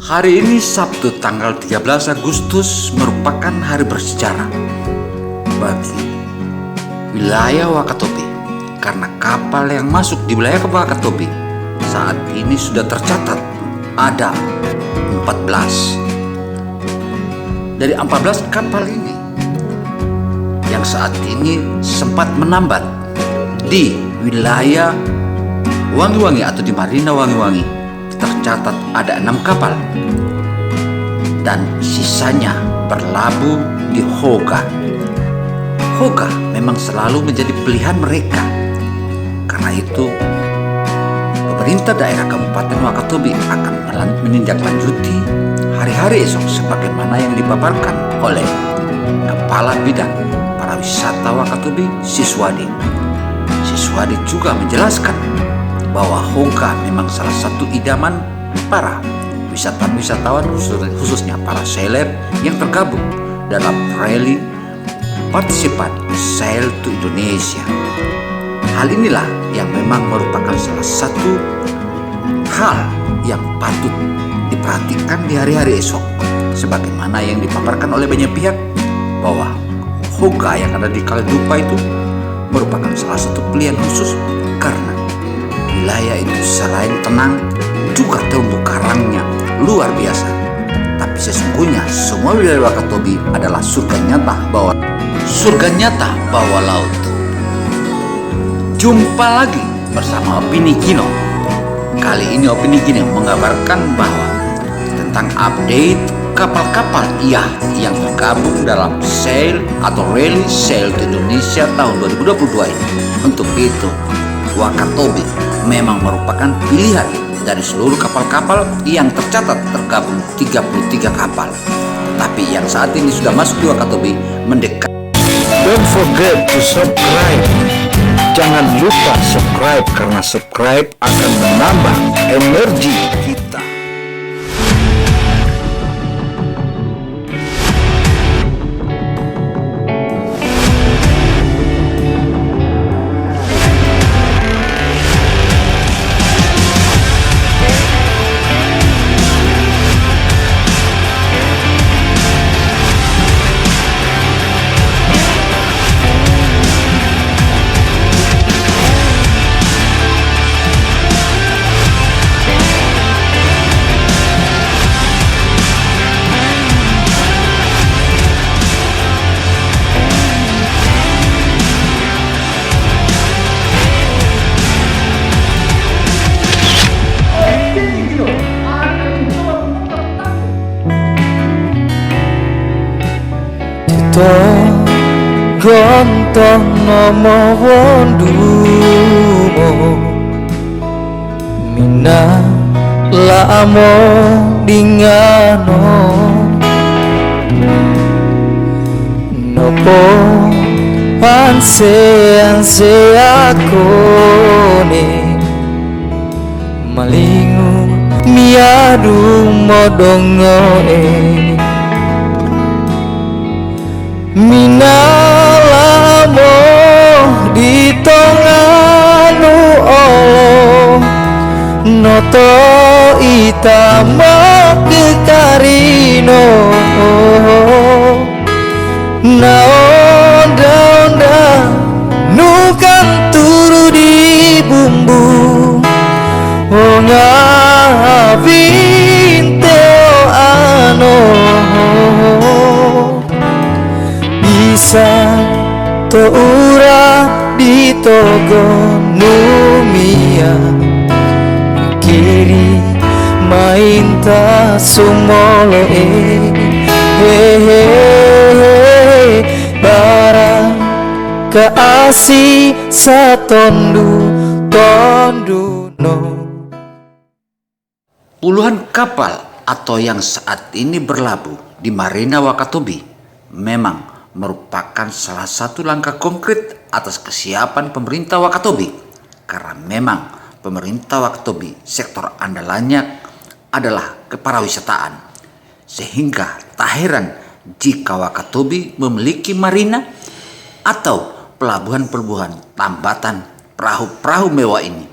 Hari ini Sabtu tanggal 13 Agustus merupakan hari bersejarah bagi wilayah Wakatobi karena kapal yang masuk di wilayah Wakatobi saat ini sudah tercatat ada 14. Dari 14 kapal ini yang saat ini sempat menambat di wilayah Wangi-Wangi atau di Marina Wangi-Wangi tercatat ada 6 kapal dan sisanya berlabuh di Hoga. Hoga memang selalu menjadi pilihan mereka. Karena itu pemerintah daerah Kabupaten Wakatobi akan menindaklanjuti hari-hari esok sebagaimana yang dipaparkan oleh Kepala Bidang Pariwisata Wakatobi Siswadi. Siswadi juga menjelaskan bahwa Hoga memang salah satu idaman para wisatawan khususnya para seleb yang tergabung dalam rally partisipan Sail to Indonesia. Hal inilah yang memang merupakan salah satu hal yang patut diperhatikan di hari-hari esok sebagaimana yang dipaparkan oleh banyak pihak bahwa Hoga yang ada di Kaledupa itu merupakan salah satu pilihan khusus karena wilayah itu selain tenang juga terumbu karangnya luar biasa. Tapi sesungguhnya semua wilayah Wakatobi adalah surga nyata bawah laut. Jumpa lagi bersama Opini Kino. Kali ini Opini Kino mengabarkan bahwa tentang update kapal-kapal yang tergabung dalam Sail atau Rally Sail to Indonesia tahun 2022 ini. Untuk itu Wakatobi memang merupakan pilihan dari seluruh kapal-kapal yang tercatat tergabung 33 kapal. Tapi yang saat ini sudah masuk di Wakatobi mendekat. Don't forget to subscribe. Jangan lupa subscribe karena subscribe akan menambah energi kita. Gontoh nomo wondumo mina lamo dingano nopo anse akone malingu miadu modongo minalamo di tonganu olo noto itama kekarino naonda nukan turu di bumbu ngavinteo ano bisa toura di togo numia kiri mainta sumole barang keasi satondu no. Puluhan kapal atau yang saat ini berlabuh di Marina Wakatobi memang merupakan salah satu langkah konkret atas kesiapan pemerintah Wakatobi karena memang pemerintah Wakatobi sektor andalannya adalah kepariwisataan sehingga tak heran jika Wakatobi memiliki marina atau pelabuhan-pelabuhan tambatan perahu-perahu mewah ini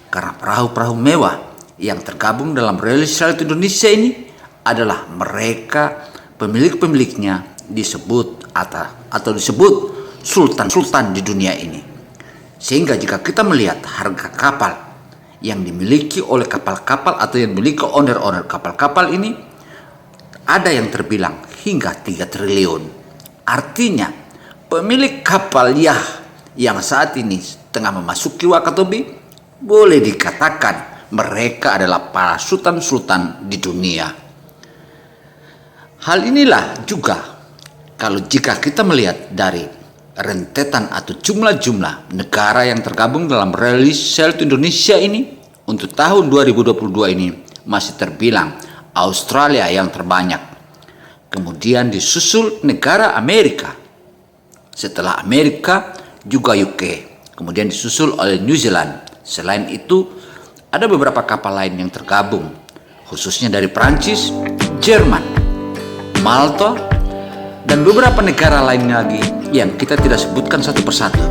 karena perahu-perahu mewah yang tergabung dalam Rally Sail to Indonesia ini adalah mereka pemilik-pemiliknya disebut atau disebut sultan-sultan di dunia ini. Sehingga jika kita melihat harga kapal yang dimiliki oleh kapal-kapal atau yang dimiliki owner-owner kapal-kapal ini, ada yang terbilang hingga 3 triliun. Artinya pemilik kapal yang saat ini tengah memasuki Wakatobi, boleh dikatakan mereka adalah para sultan-sultan di dunia. Hal inilah juga kalau jika kita melihat dari rentetan atau jumlah-jumlah negara yang tergabung dalam Rally Sail to Indonesia ini untuk tahun 2022 ini masih terbilang Australia yang terbanyak. Kemudian disusul negara Amerika. Setelah Amerika juga UK. Kemudian disusul oleh New Zealand. Selain itu ada beberapa kapal lain yang tergabung, khususnya dari Prancis, Jerman, Malta, dan beberapa negara lain lagi yang kita tidak sebutkan satu persatu.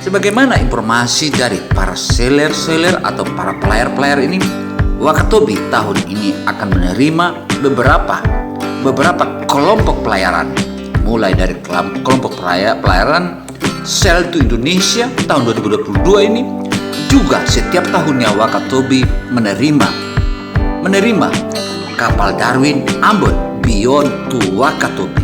Sebagaimana informasi dari para seller atau para player ini, Wakatobi tahun ini akan menerima beberapa kelompok pelayaran, mulai dari kelompok pelayaran Sail to Indonesia tahun 2022 ini. Juga setiap tahunnya Wakatobi menerima kapal Darwin Ambon Beyond to Wakatobi.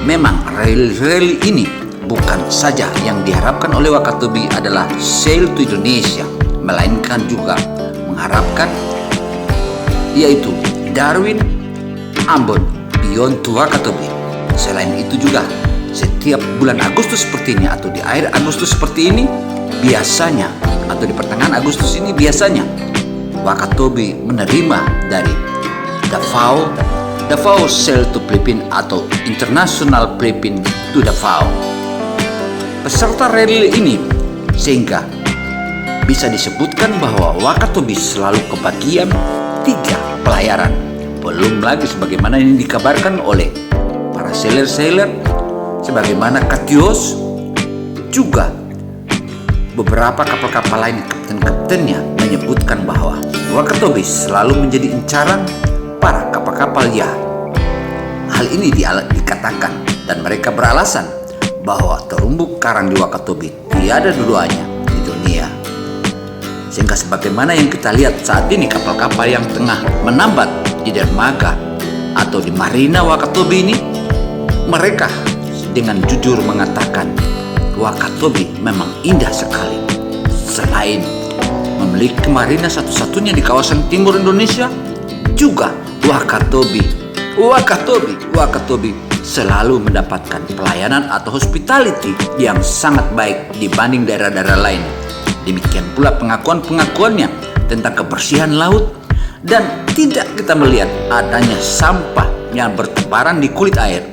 Memang rally ini bukan saja yang diharapkan oleh Wakatobi adalah Sail to Indonesia, melainkan juga mengharapkan yaitu Darwin Ambon Beyond to Wakatobi. Selain itu juga setiap bulan Agustus seperti ini atau di akhir Agustus seperti ini biasanya, atau di pertengahan Agustus ini biasanya Wakatobi menerima dari Davao Sail to Philippines atau International Philippines to Davao peserta rally ini, sehingga bisa disebutkan bahwa Wakatobi selalu kebagian 3 pelayaran. Belum lagi sebagaimana ini dikabarkan oleh para sailor sebagaimana Katios, juga beberapa kapal-kapal lain kapten-kaptennya menyebutkan bahwa Wakatobi selalu menjadi incaran para kapal-kapal Hal ini dikatakan dan mereka beralasan bahwa terumbu karang di Wakatobi tiada duanya di dunia. Sehingga sebagaimana yang kita lihat saat ini kapal-kapal yang tengah menambat di dermaga atau di marina Wakatobi ini, mereka dengan jujur mengatakan Wakatobi memang indah sekali. Selain memiliki marina satu-satunya di kawasan timur Indonesia, juga Wakatobi selalu mendapatkan pelayanan atau hospitality yang sangat baik dibanding daerah-daerah lain. Demikian pula pengakuannya tentang kebersihan laut, dan tidak kita melihat adanya sampah yang bertebaran di kulit air.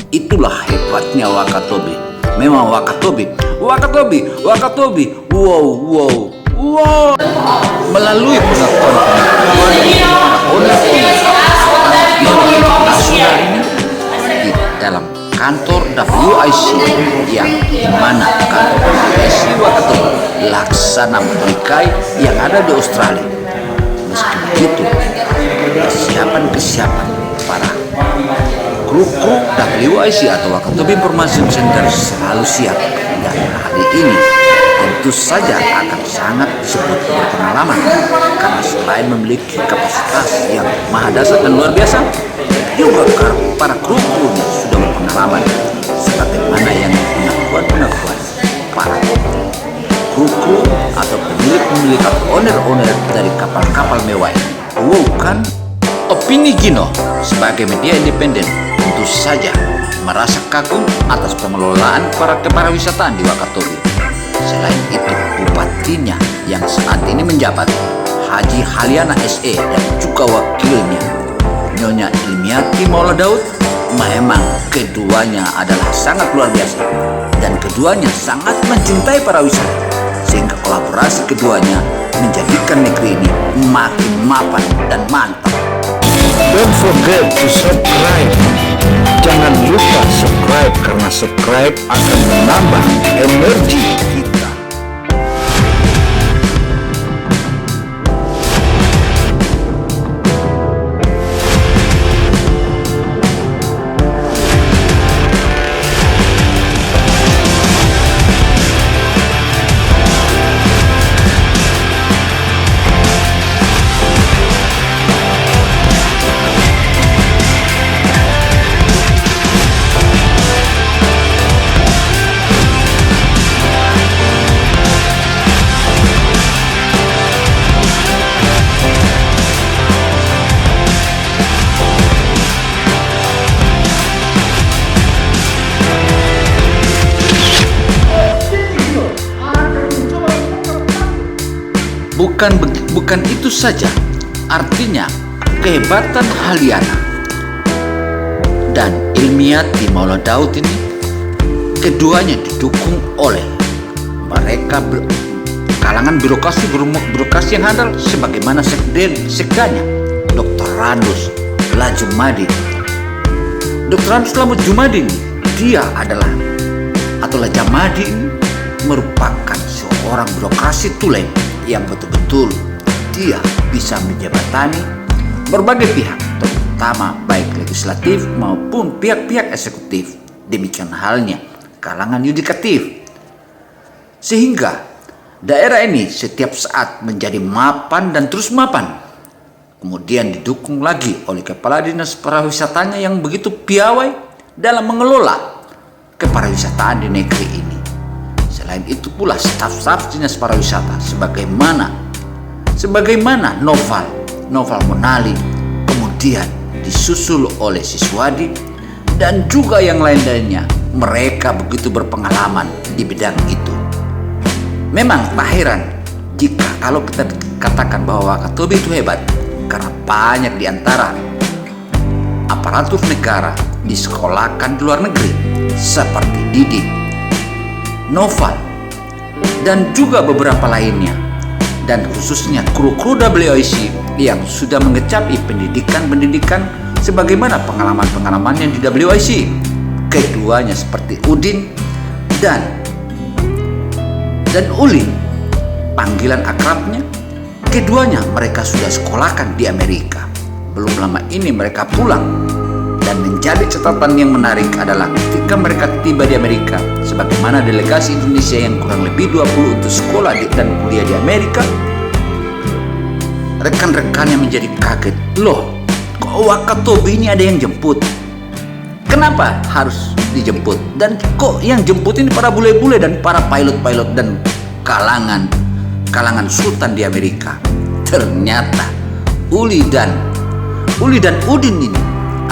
Itulah hebatnya Wakatobi. Memang Wakatobi, wow. Melalui pengakuan nasional ini di dalam kantor WIC, yang dimana kantor WIC Wakatobi laksana memberikai yang ada di Australia. Meski begitu, kesiapan para kru WIC atau Wakatobi Information Center selalu siap, dan hari ini tentu saja akan sangat disebut berpengalaman, karena selain memiliki kapasitas yang maha dahsyat dan luar biasa, juga para kru-krunya sudah berpengalaman, sebagaimana yang pengakuan para kru atau pemilik atau owner dari kapal-kapal mewah ini. Wow, kan? Opini Gino sebagai media independen tentu saja merasa kagum atas pengelolaan para kepariwisataan di Wakatobi. Selain itu, bupatinya yang saat ini menjabat, Haji Haliana SE, dan juga wakilnya Nyonya Ilmiati Maula Daud, memang keduanya adalah sangat luar biasa, dan keduanya sangat mencintai para wisata, sehingga kolaborasi keduanya menjadikan negeri ini makin mapan dan mantap. Don't forget to subscribe. Jangan lupa subscribe, karena subscribe akan menambah energi kita. bukan itu saja, artinya kehebatan Haliana dan ilmiah di Maula Daud ini, keduanya didukung oleh mereka kalangan birokrasi yang handal sebagaimana sekdanya Dr. Randus Lajumadi. Dr. Randus Lajumadi ini, dia adalah atau Lajumadi ini merupakan seorang birokrasi tulen yang betul-betul dia bisa menjabatani berbagai pihak, terutama baik legislatif maupun pihak-pihak eksekutif. Demikian halnya kalangan yudikatif, sehingga daerah ini setiap saat menjadi mapan dan terus mapan. Kemudian didukung lagi oleh kepala dinas pariwisatanya yang begitu piawai dalam mengelola kepariwisataan di negeri ini. Selain itu pula staf-staf dinas pariwisata sebagaimana Noval Monali, kemudian disusul oleh Siswadi dan juga yang lain-lainnya. Mereka begitu berpengalaman di bidang itu. Memang tak heran jika kalau kita katakan bahwa Wakatobi itu hebat, karena banyak di antara aparatur negara disekolahkan di luar negeri seperti Didi, Noval, dan juga beberapa lainnya, dan khususnya kru-kru WIC yang sudah mengecapi pendidikan sebagaimana pengalaman-pengalamannya di WIC. Keduanya seperti Udin dan Uli, panggilan akrabnya, keduanya mereka sudah sekolahkan di Amerika. Belum lama ini mereka pulang, dan menjadi catatan yang menarik adalah ketika mereka tiba di Amerika sebagaimana delegasi Indonesia yang kurang lebih 20 untuk sekolah dan kuliah di Amerika, rekan-rekannya menjadi kaget. Loh, kok Wakatobi ini ada yang jemput? Kenapa harus dijemput? Dan kok yang jemput ini para bule-bule dan para pilot-pilot dan kalangan sultan di Amerika? Ternyata Uli dan Udin ini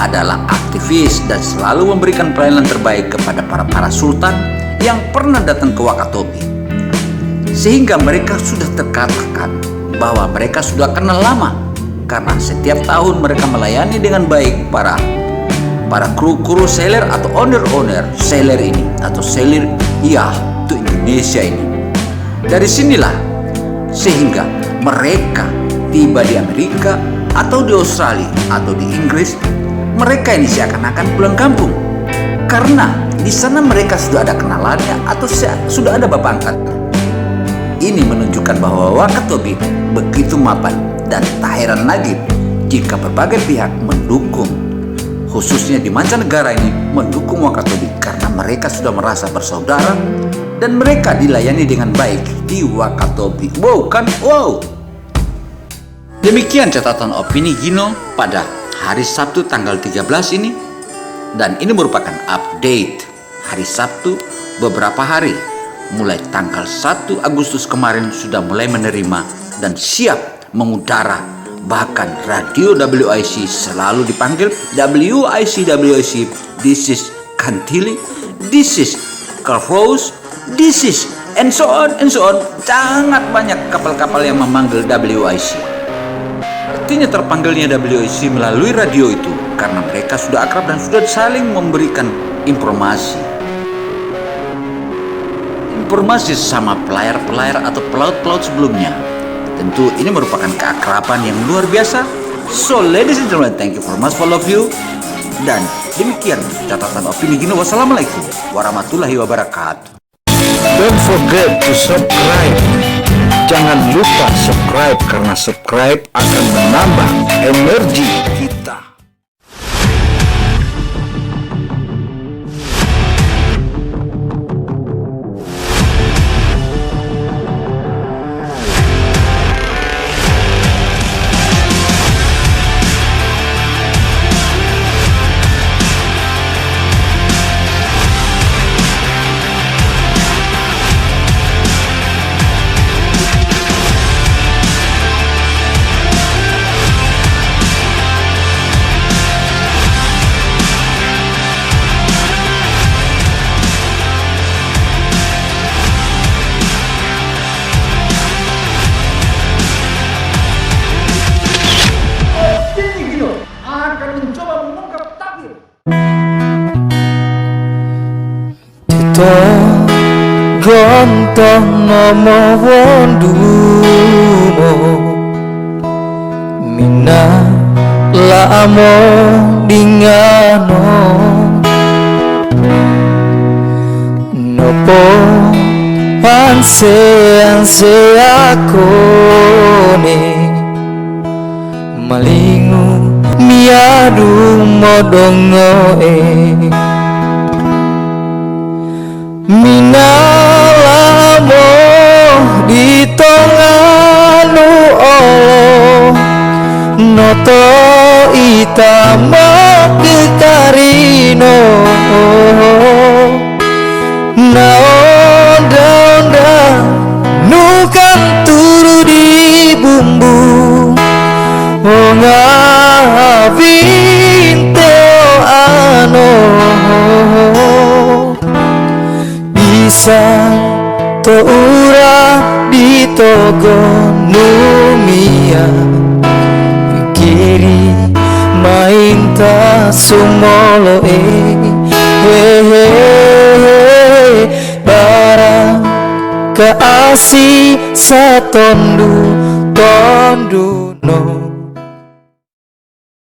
adalah aktivis dan selalu memberikan pelayanan terbaik kepada para sultan yang pernah datang ke Wakatobi. Sehingga mereka sudah terkatakan bahwa mereka sudah kenal lama, karena setiap tahun mereka melayani dengan baik para kru seller atau owner seller ini atau seller itu Indonesia ini. Dari sinilah sehingga mereka tiba di Amerika atau di Australia atau di Inggris, mereka ini seakan-akan pulang kampung karena di sana mereka sudah ada kenalannya atau sudah ada bapak angkatnya. Ini menunjukkan bahwa Wakatobi begitu mapan, dan tak heran lagi jika berbagai pihak mendukung, khususnya di mancanegara ini mendukung Wakatobi karena mereka sudah merasa bersaudara dan mereka dilayani dengan baik di Wakatobi. Wow kan? Wow. Demikian catatan opini Gino pada hari Sabtu tanggal 13 ini, dan ini merupakan update hari Sabtu beberapa hari. Mulai tanggal 1 Agustus kemarin sudah mulai menerima dan siap mengudara. Bahkan radio WIC selalu dipanggil WIC, this is Kantili, this is Carfos, this is and so on. Sangat banyak kapal-kapal yang memanggil WIC. Artinya terpanggilnya WIC melalui radio itu karena mereka sudah akrab dan sudah saling memberikan informasi sama pelayar-pelayar atau pelaut-pelaut sebelumnya. Tentu ini merupakan keakraban yang luar biasa. So ladies and gentlemen, thank you for much for all of you. Dan demikian catatan opini Gino. Wassalamualaikum warahmatullahi wabarakatuh. Don't forget to subscribe. Jangan lupa subscribe karena subscribe akan menambah energi kita. Gontoh nomo wondumo Mina lamo dingano Nopo anse akone Malingu miadu modongo Mina lamo ditonganu olo Noto itama kekarino Na onda nukan turu di bumbu Ngavinteo ano Bisa to ura ditogo numia Pikiri mainta sumolo Barang keasi satondu no